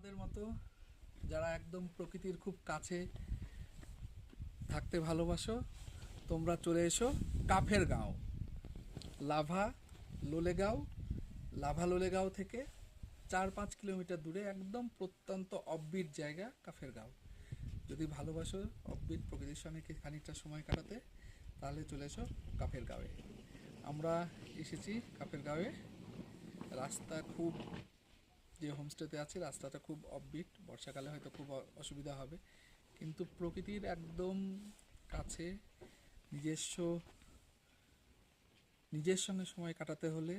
আমাদের মতো যারা একদম প্রকৃতির খুব কাছে থাকতে ভালোবাসো, তোমরা চলে এসো কাফের গাঁও, লাভা লোলেগাঁও। লাভা লোলেগাঁও থেকে 4-5 কিলোমিটার দূরে একদম প্রত্যন্ত অফবিট জায়গা কাফের গাঁও। যদি ভালোবাসো অফবিট প্রকৃতির সঙ্গে খানিকটা সময় কাটাতে, তাহলে চলে এসো কাফের গাঁওয়ে। আমরা এসেছি কাফের গাঁওয়ে। রাস্তা খুব, যে হোমস্টেতে আছে রাস্তাটা খুব অফবিট, বর্ষাকালে হয়তো খুব অসুবিধা হবে, কিন্তু প্রকৃতির একদম কাছে নিজের সঙ্গে সময় কাটাতে হলে,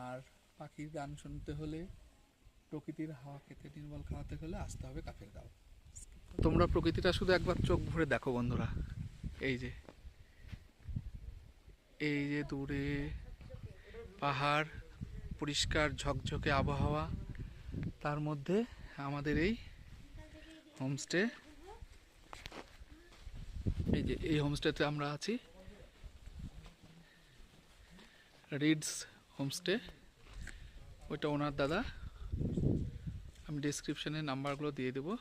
আর পাখির গান শুনতে হলে, প্রকৃতির হাওয়া খেতে, নির্মল খাওয়াতে হলে আসতে হবে কাফের গাঁও। তোমরা প্রকৃতিটা শুধু একবার চোখ ভরে দেখো বন্ধুরা। এই যে দূরে পাহাড়, পরিষ্কার ঝকঝকে আবহাওয়া, তার মধ্যে আমাদের এই হোমস্টে। এই হোমস্টেতে আমরা আছি, রিডস হোমস্টে। ওইটা ওনার দাদা, আমি ডেসক্রিপশনে নাম্বারগুলো দিয়ে দেবো।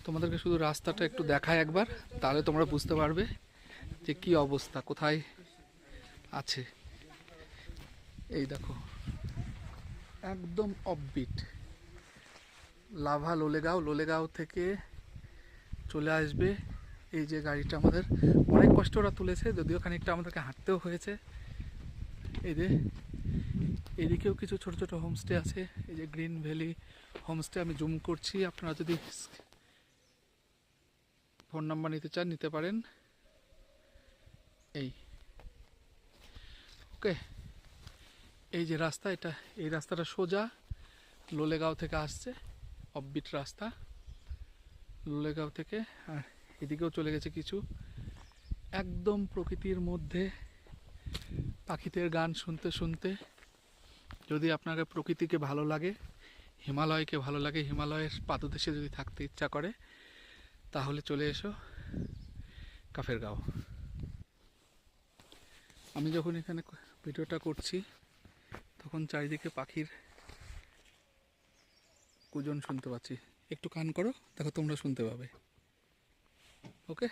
তোমাদেরকে শুধু রাস্তাটা একটু দেখায় একবার, তাহলে তোমরা বুঝতে পারবে যে কি অবস্থা, কোথায় আছে। এই দেখো, একদম অফবিট লাভা লোলেগাঁও থেকে চলে আসবে এই যে গাড়িটা। আমাদের অনেক কষ্ট ওরা তুলেছে, যদিও খানিকটা আমাদেরকে হাঁটতেও হয়েছে। এই যে এদিকেও কিছু ছোট ছোট হোমস্টে আছে, এই যে গ্রিন ভ্যালি হোমস্টে। আমি জুম করছি, আপনারা যদি ফোন নাম্বার নিতে চান নিতে পারেন। ওকে, এই যে রাস্তা, এই রাস্তাটা সোজা লোলেগাঁও থেকে আসছে, অফবিট রাস্তা লোলেগাঁও থেকে। আর এদিকেও চলে গেছে কিছু, একদম প্রকৃতির মধ্যে পাখিদের গান শুনতে শুনতে। যদি আপনাকে প্রকৃতিকে ভালো লাগে, হিমালয়কে ভালো লাগে, হিমালয়ের পাদদেশে যদি থাকতে ইচ্ছা করে, তাহলে চলে এসো কাফের গাঁও। আমি যখন এখানে ভিডিওটা করছি, তখন চারিদিকে পাখির কুজন শুনতে পাচ্ছি। একটু কান করো, দেখো তোমরা শুনতে পাবে। ওকে,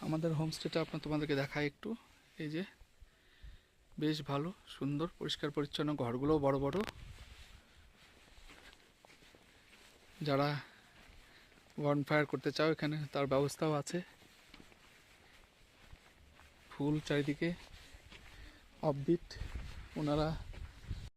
আমাদের হোমস্টেটা তোমাদেরকে দেখায় একটু। এই যে বেশ ভালো, সুন্দর, পরিষ্কার পরিচ্ছন্ন, ঘরগুলোও বড় বড়। যারা বনফায়ার করতে চাও, এখানে তার ব্যবস্থাও আছে। ফুল চারিদিকে অফবিট, ওনারা